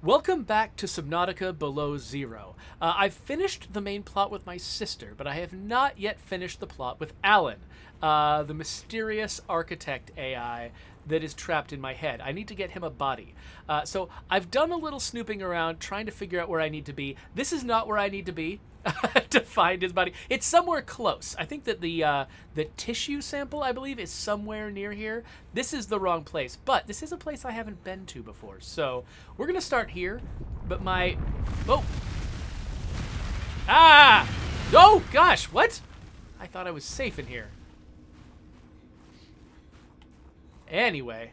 Welcome back to Subnautica Below Zero. I've finished the main plot with my sister, but I have not yet finished the plot with Alan, the mysterious architect AI that is trapped in my head. I need to get him a body. So I've done a little snooping around trying to figure out where I need to be. This is not where I need to be to find his body. It's somewhere close. I think that the tissue sample, I believe, is somewhere near here. This is the wrong place, but this is a place I haven't been to before. So we're going to start here, but my... Oh! Ah! Oh, gosh, what? I thought I was safe in here. Anyway.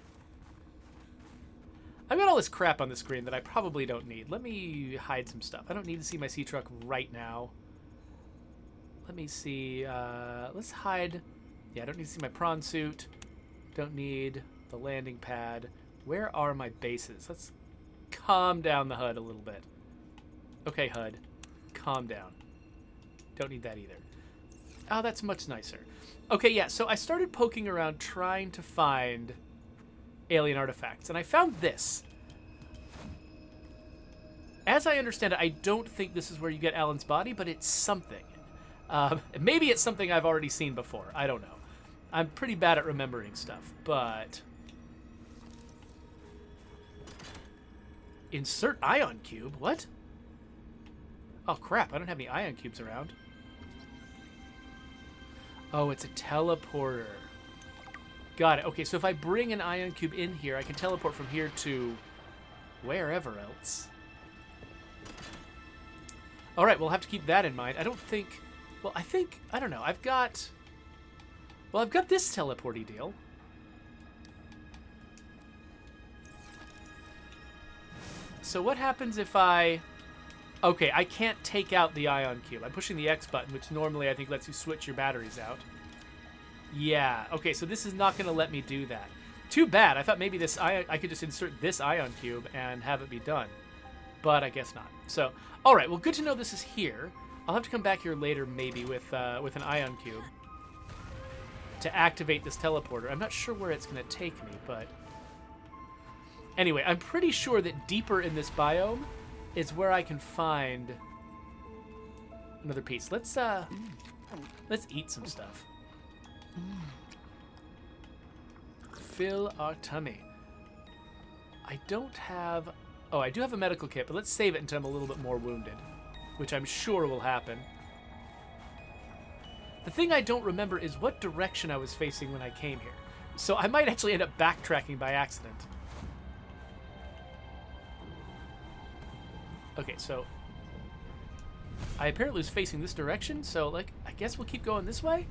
I've got all this crap on the screen that I probably don't need. Let me hide some stuff. I don't need to see my sea truck right now. Let me see. Let's hide. Yeah, I don't need to see my prawn suit. Don't need the landing pad. Where are my bases? Let's calm down the HUD a little bit. Okay, HUD. Calm down. Don't need that either. Oh, that's much nicer. Okay, yeah, so I started poking around trying to find alien artifacts, and I found this. As I understand it, I don't think this is where you get Alan's body, but it's something. Maybe it's something I've already seen before. I don't know. I'm pretty bad at remembering stuff, but... Insert ion cube? What? Oh, crap. I don't have any ion cubes around. Oh, it's a teleporter. Got it. Okay, so if I bring an ion cube in here, I can teleport from here to wherever else. All right, we'll have to keep that in mind. I don't think... Well, I don't know. I've got this teleporty deal. So what happens if I... Okay, I can't take out the ion cube. I'm pushing the X button, which normally I think lets you switch your batteries out. Yeah, okay, so this is not going to let me do that. Too bad. I thought maybe I could just insert this ion cube and have it be done. But I guess not. So, all right, well, good to know this is here. I'll have to come back here later maybe with an ion cube to activate this teleporter. I'm not sure where it's going to take me, but... Anyway, I'm pretty sure that deeper in this biome is where I can find another piece. Let's eat some stuff. Fill our tummy. I don't have... Oh, I do have a medical kit, but let's save it until I'm a little bit more wounded, which I'm sure will happen. The thing I don't remember is what direction I was facing when I came here. So I might actually end up backtracking by accident. Okay, so I apparently was facing this direction, so like I guess we'll keep going this way?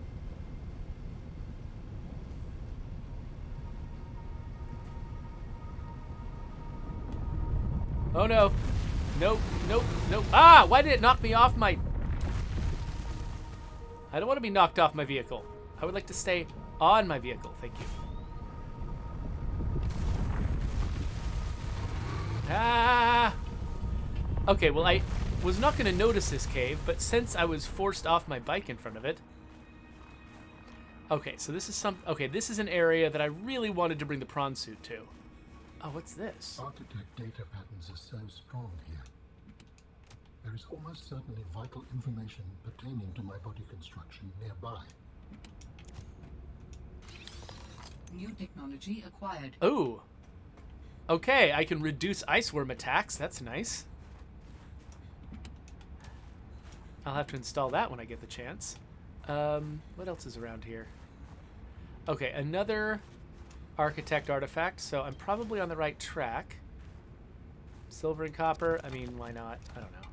Oh no. Nope, nope, nope. Ah, why did it knock me off my... I don't want to be knocked off my vehicle. I would like to stay on my vehicle, thank you. Ah! Okay, well, I was not going to notice this cave, but since I was forced off my bike in front of it... Okay, so this is this is an area that I really wanted to bring the prawn suit to. Oh, what's this? Architect data patterns are so strong here. There is almost certainly vital information pertaining to my body construction nearby. New technology acquired. Ooh. Okay, I can reduce iceworm attacks. That's nice. I'll have to install that when I get the chance. What else is around here? Okay, another architect artifact, so I'm probably on the right track. Silver and copper, I mean, why not? I don't know.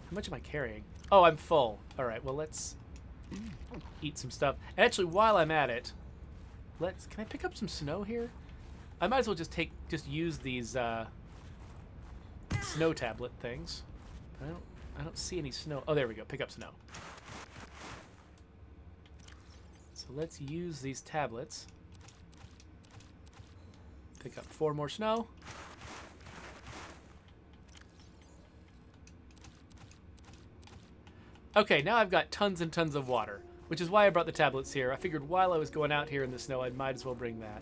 How much am I carrying? Oh, I'm full. All right, well, let's eat some stuff. And actually, while I'm at it, can I pick up some snow here? I might as well just use these snow tablet things. I don't see any snow. Oh, there we go. Pick up snow. So let's use these tablets. Pick up 4 more snow. Okay, now I've got tons and tons of water, which is why I brought the tablets here. I figured while I was going out here in the snow, I might as well bring that.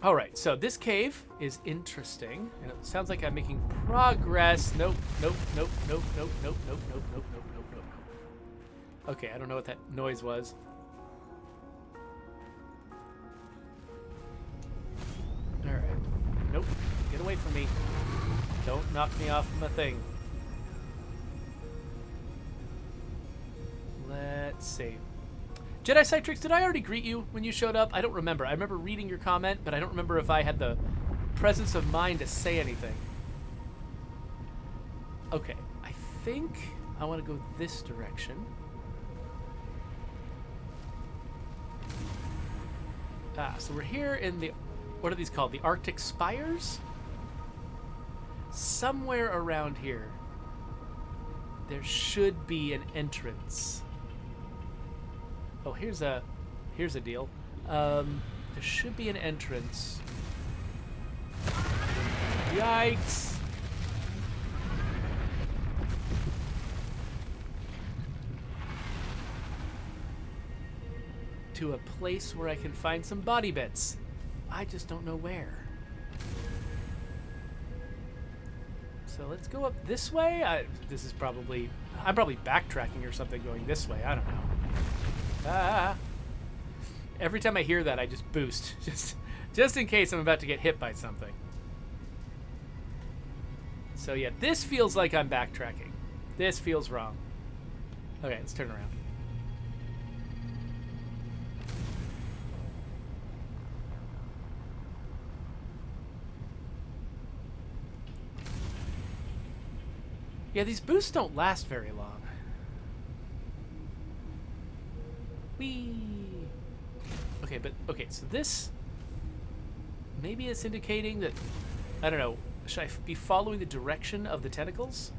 All right, so this cave is interesting, and it sounds like I'm making progress. Nope, nope, nope, nope, nope, nope, nope, nope, nope, nope, nope, nope, nope. Okay, I don't know what that noise was. All right. Nope. Get away from me. Don't knock me off my thing. Let's see. Jedi Citrix, did I already greet you when you showed up? I don't remember. I remember reading your comment, but I don't remember if I had the presence of mind to say anything. Okay, I think I want to go this direction. So we're here in the, what are these called? The Arctic Spires? Somewhere around here, there should be an entrance. Oh, here's a deal. There should be an entrance. Yikes! To a place where I can find some body bits. I just don't know where. So let's go up this way. I'm probably backtracking or something going this way. I don't know. Ah. Every time I hear that, I just boost. Just in case I'm about to get hit by something. So yeah, this feels like I'm backtracking. This feels wrong. Okay, let's turn around. Yeah, these boosts don't last very long. Whee! Okay, so this... Maybe it's indicating that... I don't know. Should I be following the direction of the tentacles?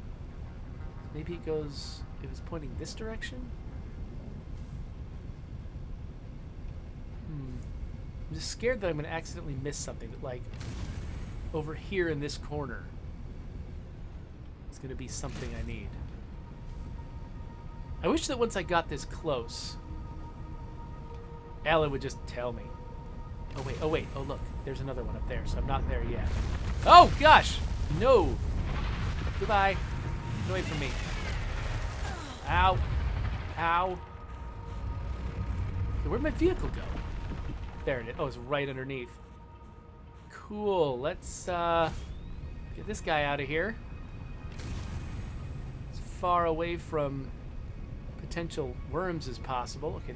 Maybe it goes... It was pointing this direction? I'm just scared that I'm going to accidentally miss something. That, like, over here in this corner... It's going to be something I need. I wish that once I got this close, Alan would just tell me. Oh wait, oh look, there's another one up there, so I'm not there yet. Oh gosh! No! Goodbye. Get away from me. Ow. Ow. Where'd my vehicle go? There it is. Oh, it's right underneath. Cool. Let's get this guy out of here. Far away from potential worms as possible. Okay,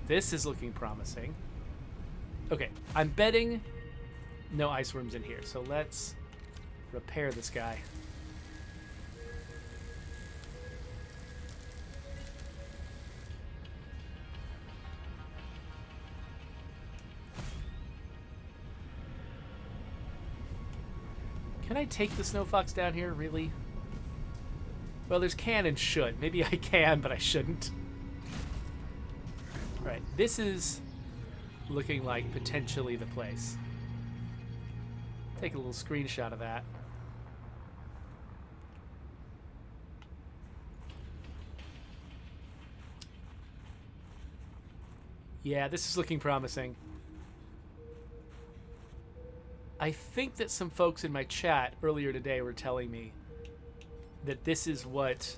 this is looking promising. Okay, I'm betting no ice worms in here, so let's repair this guy. Can I take the snow fox down here, really? Well, there's can and should. Maybe I can, but I shouldn't. Alright, this is looking like potentially the place. Take a little screenshot of that. Yeah, this is looking promising. I think that some folks in my chat earlier today were telling me that this is what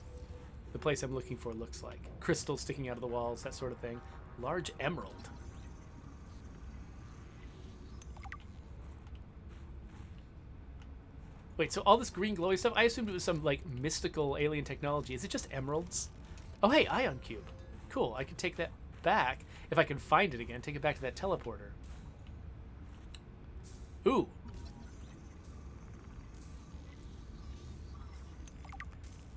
the place I'm looking for looks like. Crystals sticking out of the walls, that sort of thing. Large emerald. Wait, so all this green glowy stuff, I assumed it was some, like, mystical alien technology. Is it just emeralds? Oh, hey, ion cube. Cool, I can take that back. If I can find it again, take it back to that teleporter. Ooh.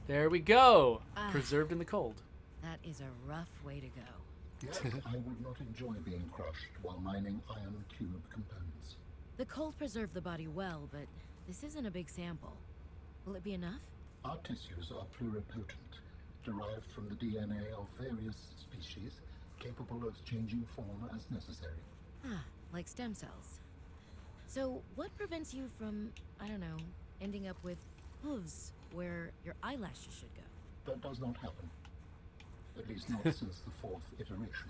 There we go. Preserved in the cold. That is a rough way to go. Yes, I would not enjoy being crushed while mining ion cube components. The cold preserved the body well, but this isn't a big sample. Will it be enough? Our tissues are pluripotent, derived from the DNA of various species, capable of changing form as necessary. Ah, like stem cells. So, what prevents you from, I don't know, ending up with hooves where your eyelashes should go? That does not happen. At least not since the fourth iteration.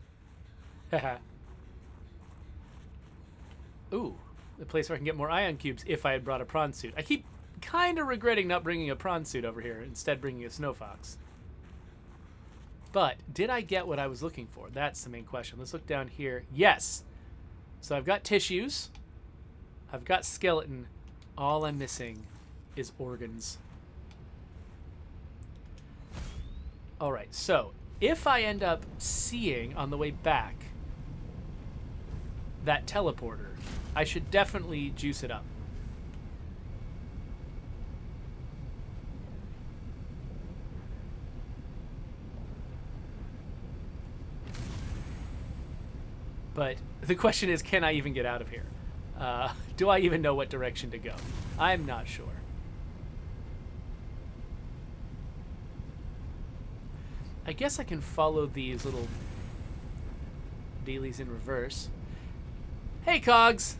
Ooh, The place where I can get more ion cubes if I had brought a prawn suit. I keep kind of regretting not bringing a prawn suit over here, instead bringing a snow fox. But did I get what I was looking for? That's the main question. Let's look down here. Yes. So I've got tissues. I've got skeleton. All I'm missing is organs. All right. So if I end up seeing on the way back that teleporter, I should definitely juice it up. But the question is, can I even get out of here? Do I even know what direction to go? I'm not sure. I guess I can follow these little dealies in reverse. Hey, Cogs!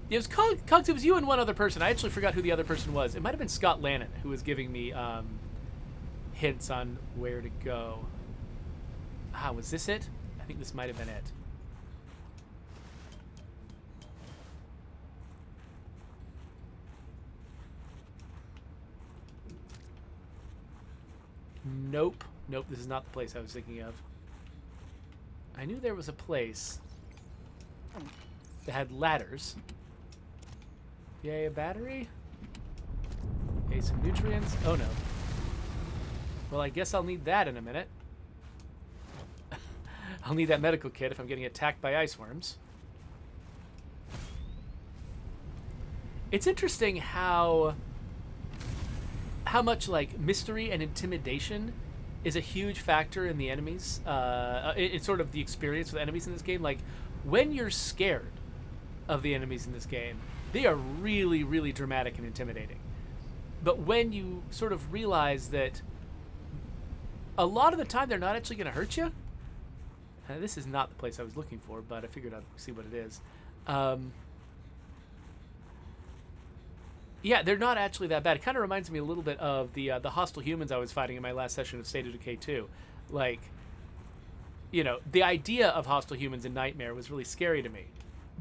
It was Cogs, it was you and one other person. I actually forgot who the other person was. It might have been Scott Lannon, who was giving me hints on where to go. Ah, was this it? I think this might have been it. Nope. Nope, this is not the place I was thinking of. I knew there was a place that had ladders. Yay, a battery? Yay, some nutrients? Oh no. Well, I guess I'll need that in a minute. I'll need that medical kit if I'm getting attacked by ice worms. It's interesting how much like mystery and intimidation is a huge factor in the enemies. It's sort of the experience with enemies in this game. Like when you're scared of the enemies in this game, they are really, really dramatic and intimidating. But when you sort of realize that a lot of the time they're not actually going to hurt you. This is not the place I was looking for, but I figured I'd see what it is. Yeah, they're not actually that bad. It kind of reminds me a little bit of the hostile humans I was fighting in my last session of State of Decay 2. Like, you know, the idea of hostile humans in Nightmare was really scary to me.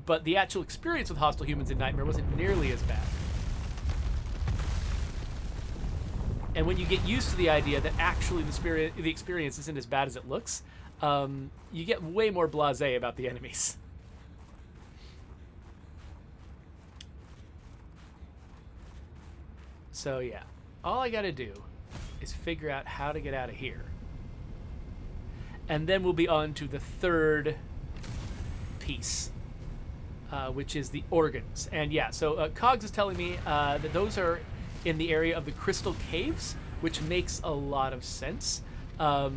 But the actual experience with hostile humans in Nightmare wasn't nearly as bad. And when you get used to the idea that actually the experience isn't as bad as it looks, you get way more blasé about the enemies. So yeah, all I gotta do is figure out how to get out of here. And then we'll be on to the third piece, which is the organs. And yeah, so Cogs is telling me that those are in the area of the Crystal Caves, which makes a lot of sense. Oh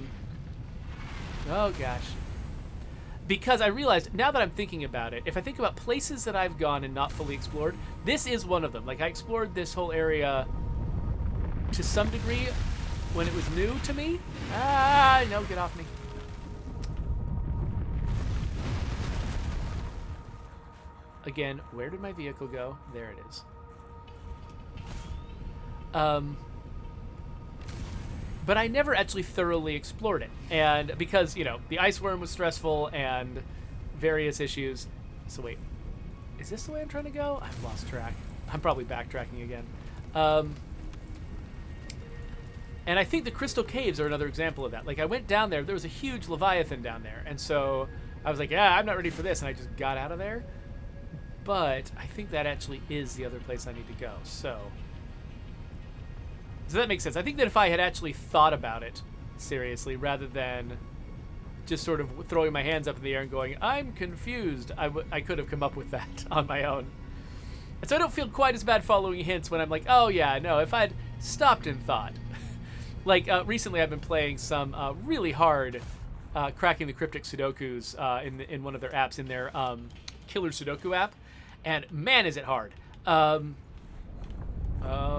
gosh. Because I realized, now that I'm thinking about it, if I think about places that I've gone and not fully explored, this is one of them. Like, I explored this whole area to some degree when it was new to me. Ah, no, get off me. Again, where did my vehicle go? There it is. But I never actually thoroughly explored it. And because, you know, the ice worm was stressful and various issues. So wait, is this the way I'm trying to go? I've lost track. I'm probably backtracking again. And I think the Crystal Caves are another example of that. Like, I went down there was a huge Leviathan down there. And so I was like, yeah, I'm not ready for this. And I just got out of there. But I think that actually is the other place I need to go. So that makes sense. I think that if I had actually thought about it seriously, rather than just sort of throwing my hands up in the air and going, I'm confused, I could have come up with that on my own. And so I don't feel quite as bad following hints when I'm like, oh yeah, no, if I'd stopped and thought. Like, recently I've been playing some really hard cracking the cryptic Sudokus in one of their apps, in their Killer Sudoku app. And man, is it hard. Oh,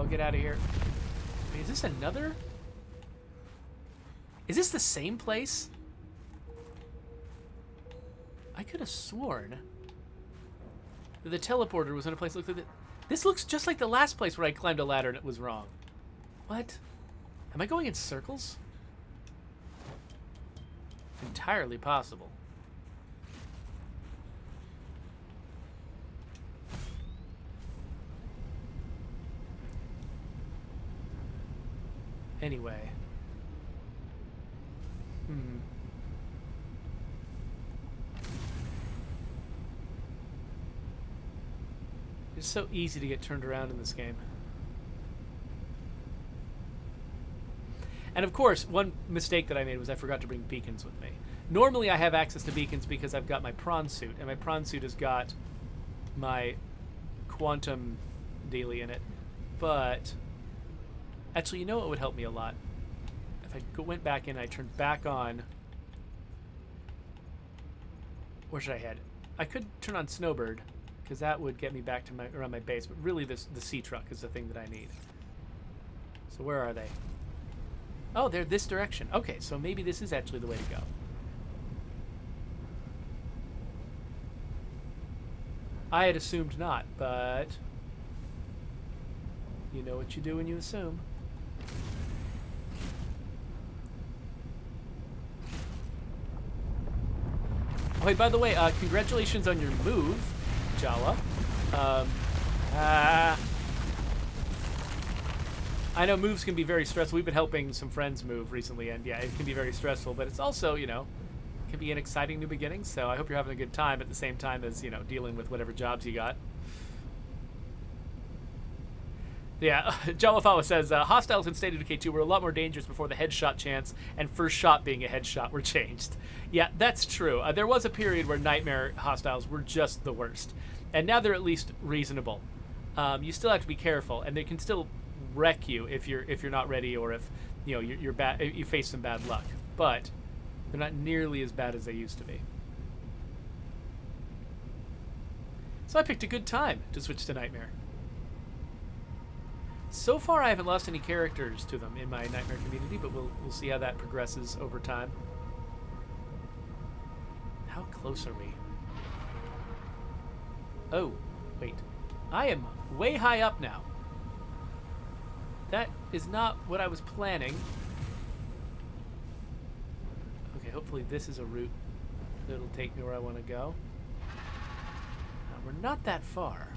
get out of here. Wait, is this another? Is this the same place? I could have sworn that the teleporter was in a place that looked like that. This looks just like the last place where I climbed a ladder and it was wrong. What? Am I going in circles? Entirely possible. Anyway. It's so easy to get turned around in this game. And of course, one mistake that I made was I forgot to bring beacons with me. Normally I have access to beacons because I've got my prawn suit, and my prawn suit has got my quantum daily in it. But actually, you know what would help me a lot? If I went back in and I turned back on... Where should I head? I could turn on Snowbird, because that would get me back to around my base. But really, the sea truck is the thing that I need. So where are they? Oh, they're this direction. Okay, so maybe this is actually the way to go. I had assumed not, but you know what you do when you assume. Oh, hey, by the way, congratulations on your move, Jala. I know moves can be very stressful. We've been helping some friends move recently, and yeah, it can be very stressful, but it's also, you know, can be an exciting new beginning, so I hope you're having a good time at the same time as, you know, dealing with whatever jobs you got. Yeah, Jalafawa says, hostiles in State of Decay 2 were a lot more dangerous before the headshot chance and first shot being a headshot were changed. Yeah, that's true. There was a period where Nightmare hostiles were just the worst, and now they're at least reasonable. You still have to be careful, and they can still wreck you if you're not ready, or if, you know, you're bad, you face some bad luck. But they're not nearly as bad as they used to be. So I picked a good time to switch to Nightmare. So far, I haven't lost any characters to them in my Nightmare community, but we'll see how that progresses over time. How close are we? Oh, wait. I am way high up now. That is not what I was planning. Okay, hopefully this is a route that'll take me where I want to go. We're not that far.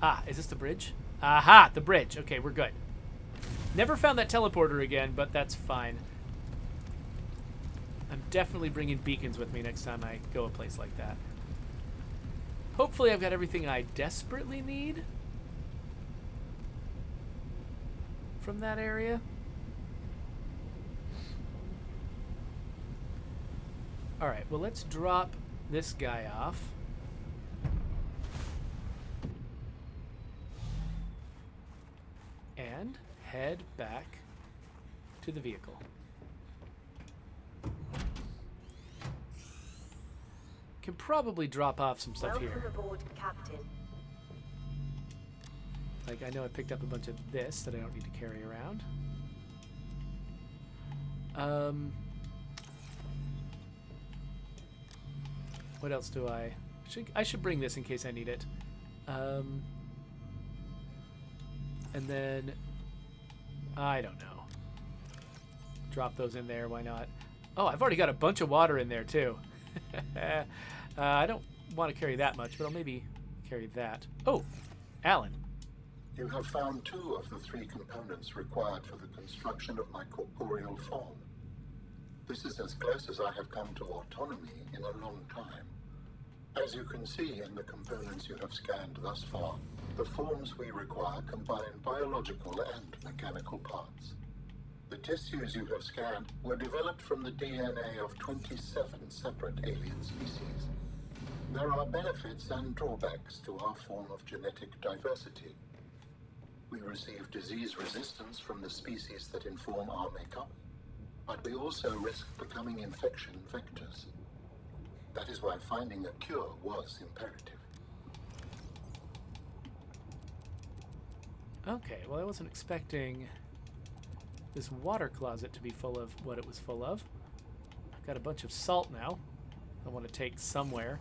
Ah, is this the bridge? Aha, the bridge. Okay, we're good. Never found that teleporter again, but that's fine. I'm definitely bringing beacons with me next time I go a place like that. Hopefully I've got everything I desperately need from that area. Alright, well, let's drop this guy off. And head back to the vehicle. Can probably drop off some stuff here. Welcome aboard, Captain. Like, I know I picked up a bunch of this that I don't need to carry around. What else do I should bring this in case I need it. And then, I don't know. Drop those in there, why not? Oh, I've already got a bunch of water in there, too. I don't want to carry that much, but I'll maybe carry that. Oh, Alan. You have found 2 of the 3 components required for the construction of my corporeal form. This is as close as I have come to autonomy in a long time. As you can see in the components you have scanned thus far, the forms we require combine biological and mechanical parts. The tissues you have scanned were developed from the DNA of 27 separate alien species. There are benefits and drawbacks to our form of genetic diversity. We receive disease resistance from the species that inform our makeup, but we also risk becoming infection vectors. That is why finding a cure was imperative. Okay, well, I wasn't expecting this water closet to be full of what it was full of. I've got a bunch of salt now I want to take somewhere.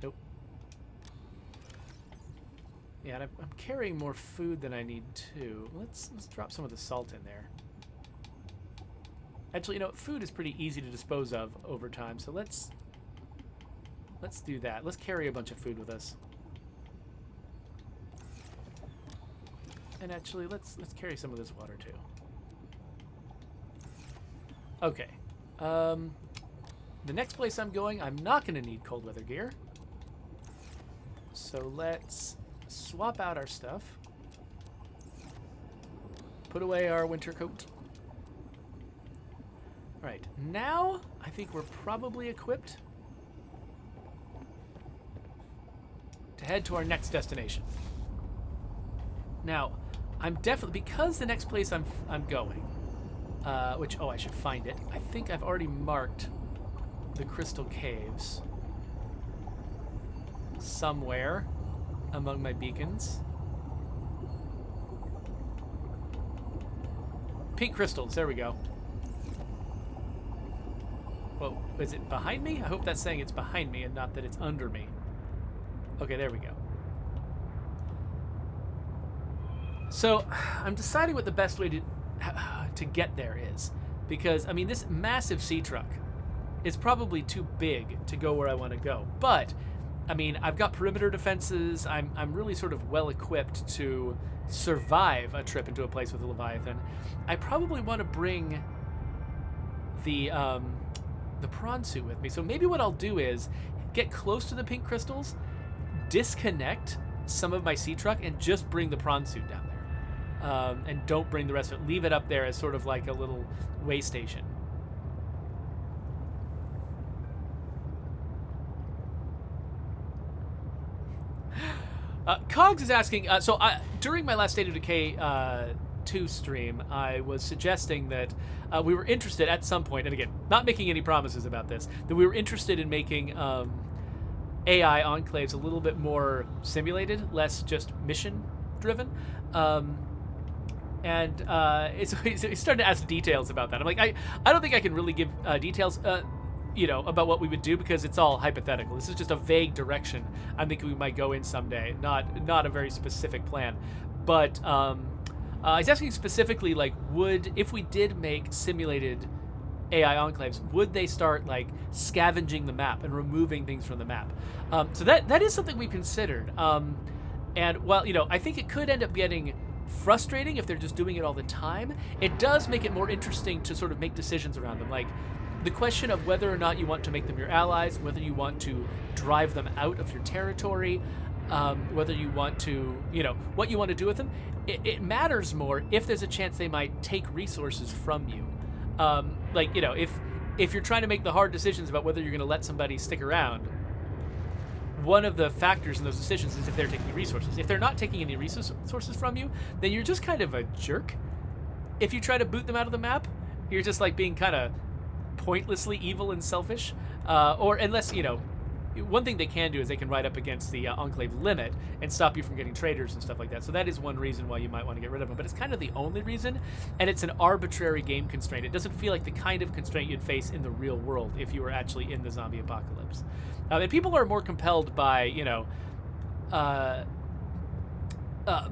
Nope. Yeah, and I'm carrying more food than I need to. Let's drop some of the salt in there. Actually, you know, food is pretty easy to dispose of over time, so let's do that. Let's carry a bunch of food with us. And actually, let's carry some of this water too. Okay. The next place I'm going, I'm not going to need cold weather gear. So let's swap out our stuff. Put away our winter coat. All right, now I think we're probably equipped to head to our next destination. Now, I'm definitely, because the next place I'm going, which, I should find it. I think I've already marked the crystal caves somewhere among my beacons. Pink crystals, there we go. Whoa, is it behind me? I hope that's saying it's behind me and not that it's under me. Okay, there we go. So, I'm deciding what the best way to get there is. Because, I mean, this massive sea truck is probably too big to go where I want to go. But, I mean, I've got perimeter defenses. I'm really sort of well equipped to survive a trip into a place with a Leviathan. I probably want to bring the prawn suit with me. So maybe what I'll do is get close to the pink crystals, disconnect some of my sea truck, and just bring the prawn suit down there. And don't bring the rest of it. Leave it up there as sort of like a little way station. Cogs is asking, during my last State of Decay 2 stream, I was suggesting that we were interested at some point, and again, not making any promises about this, that we were interested in making AI enclaves a little bit more simulated, less just mission-driven. He's starting to ask details about that. I'm like, I don't think I can really give details, about what we would do, because it's all hypothetical. This is just a vague direction I'm thinking we might go in someday, not a very specific plan. But he's asking specifically, like, if we did make simulated AI enclaves, would they start, like, scavenging the map and removing things from the map? So that is something we considered. And while, I think it could end up getting frustrating if they're just doing it all the time, it does make it more interesting to sort of make decisions around them. Like, the question of whether or not you want to make them your allies, whether you want to drive them out of your territory, whether you want to, what you want to do with them, it matters more if there's a chance they might take resources from you. If you're trying to make the hard decisions about whether you're going to let somebody stick around, one of the factors in those decisions is if they're taking resources. If they're not taking any resources from you, then you're just kind of a jerk. If you try to boot them out of the map, you're just like being kind of pointlessly evil and selfish. Or unless, one thing they can do is they can ride up against the enclave limit and stop you from getting traders and stuff like that. So that is one reason why you might want to get rid of them. But it's kind of the only reason, and it's an arbitrary game constraint. It doesn't feel like the kind of constraint you'd face in the real world if you were actually in the zombie apocalypse. And people are more compelled by,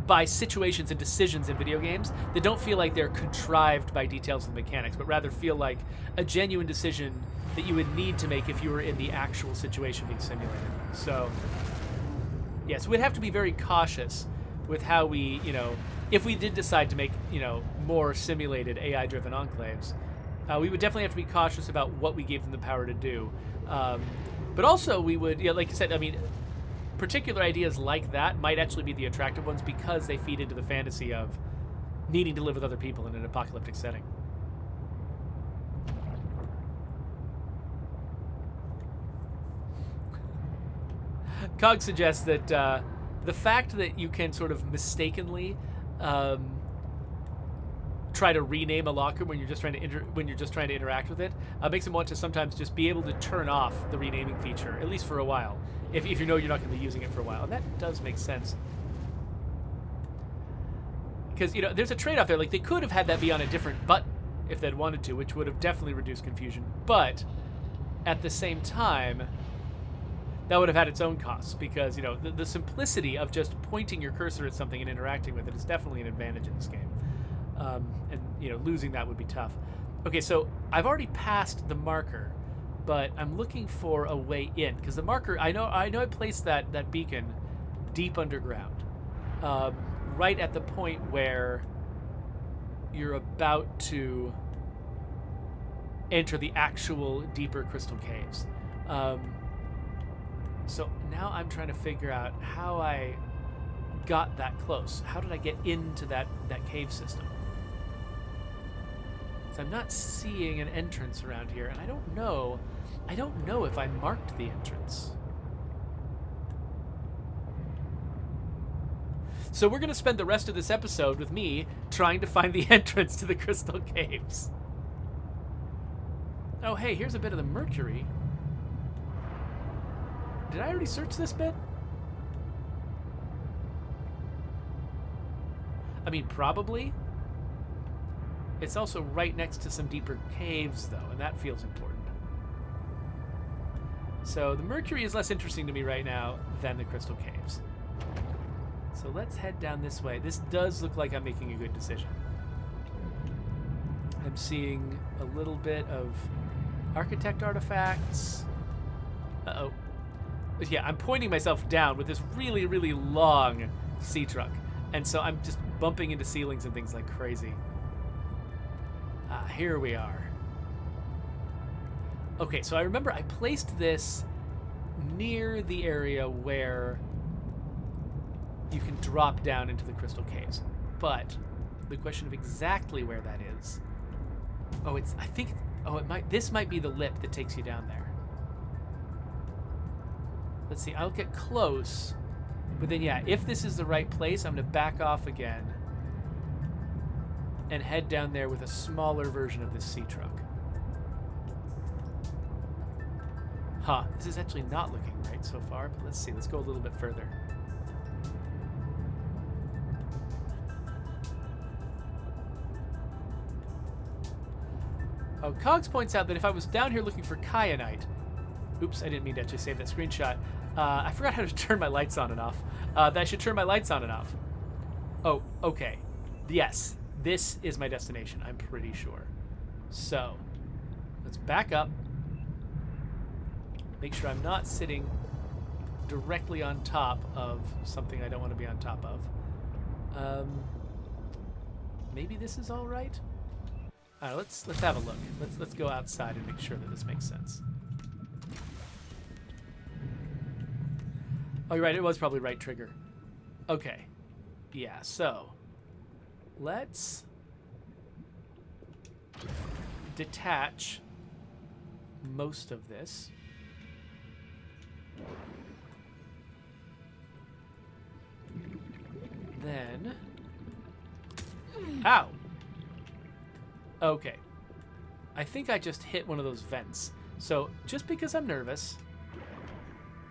by situations and decisions in video games that don't feel like they're contrived by details and mechanics, but rather feel like a genuine decision that you would need to make if you were in the actual situation being simulated. So, yes, we'd have to be very cautious with how we, if we did decide to make, more simulated AI-driven enclaves, we would definitely have to be cautious about what we gave them the power to do. But also we would, like I said, I mean, particular ideas like that might actually be the attractive ones because they feed into the fantasy of needing to live with other people in an apocalyptic setting. Cog suggests that the fact that you can sort of mistakenly try to rename a locker when you're just trying to interact with it makes him want to sometimes just be able to turn off the renaming feature, at least for a while, if you know you're not going to be using it for a while. And that does make sense. Because, there's a trade-off there. Like, they could have had that be on a different button if they'd wanted to, which would have definitely reduced confusion. But at the same time, that would have had its own costs because, the simplicity of just pointing your cursor at something and interacting with it is definitely an advantage in this game. Losing that would be tough. Okay, so I've already passed the marker, but I'm looking for a way in because the marker, I know I placed that beacon deep underground, right at the point where you're about to enter the actual deeper crystal caves. So now I'm trying to figure out how I got that close. How did I get into that cave system? So I'm not seeing an entrance around here, and I don't know if I marked the entrance. So we're going to spend the rest of this episode with me trying to find the entrance to the crystal caves. Oh, hey, here's a bit of the mercury. Did I already search this bit? I mean, probably. It's also right next to some deeper caves, though, and that feels important. So the mercury is less interesting to me right now than the crystal caves. So let's head down this way. This does look like I'm making a good decision. I'm seeing a little bit of architect artifacts. Uh-oh. Yeah, I'm pointing myself down with this really, really long sea truck. And so I'm just bumping into ceilings and things like crazy. Here we are. Okay, so I remember I placed this near the area where you can drop down into the crystal caves. But the question of exactly where that is... Oh, this might be the lip that takes you down there. Let's see, I'll get close. But then, yeah, if this is the right place, I'm going to back off again and head down there with a smaller version of this sea truck. Huh, this is actually not looking right so far, but let's see. Let's go a little bit further. Oh, Cogs points out that if I was down here looking for kyanite... Oops, I didn't mean to actually save that screenshot. I forgot how to turn my lights on and off. That I should turn my lights on and off. Oh, okay. Yes, this is my destination, I'm pretty sure. So, let's back up. Make sure I'm not sitting directly on top of something I don't want to be on top of. Maybe this is all right? All right, let's have a look. Let's go outside and make sure that this makes sense. Oh, you're right. It was probably right trigger. Okay. Yeah, so let's detach most of this. Then... Ow! Okay. I think I just hit one of those vents. So, just because I'm nervous...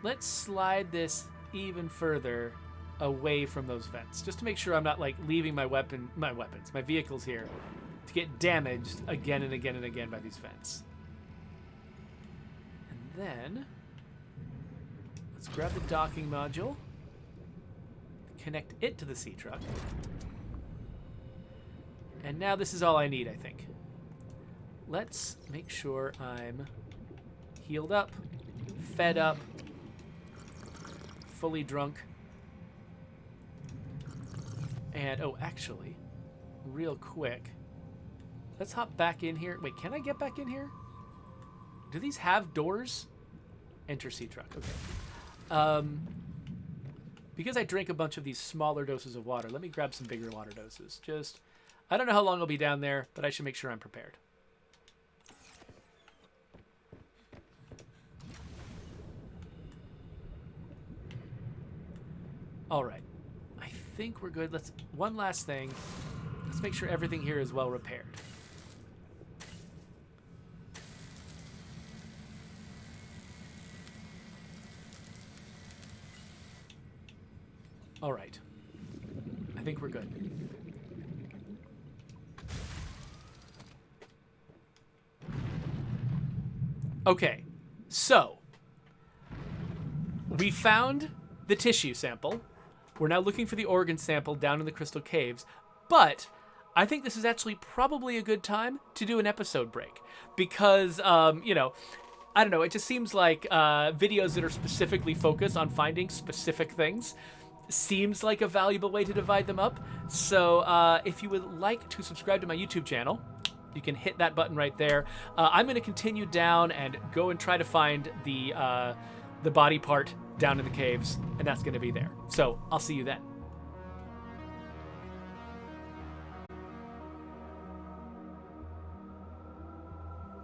Let's slide this even further away from those vents, just to make sure I'm not like leaving my vehicles here to get damaged again and again and again by these vents. And then let's grab the docking module, connect it to the sea truck, and now this is all I need, I think. Let's make sure I'm healed up, fed up, fully drunk. And, oh, actually, real quick, let's hop back in here. Wait, can I get back in here? Do these have doors? Enter sea truck. Okay. Because I drank a bunch of these smaller doses of water, let me grab some bigger water doses. Just, I don't know how long I'll be down there, but I should make sure I'm prepared. All right, I think we're good. One last thing. Let's make sure everything here is well repaired. All right, I think we're good. Okay, so we found the tissue sample. We're now looking for the organ sample down in the crystal caves, but I think this is actually probably a good time to do an episode break because, you know, I don't know, it just seems like videos that are specifically focused on finding specific things seems like a valuable way to divide them up. So if you would like to subscribe to my YouTube channel, you can hit that button right there. I'm going to continue down and go and try to find the body part down in the caves, and that's going to be there. So I'll see you then.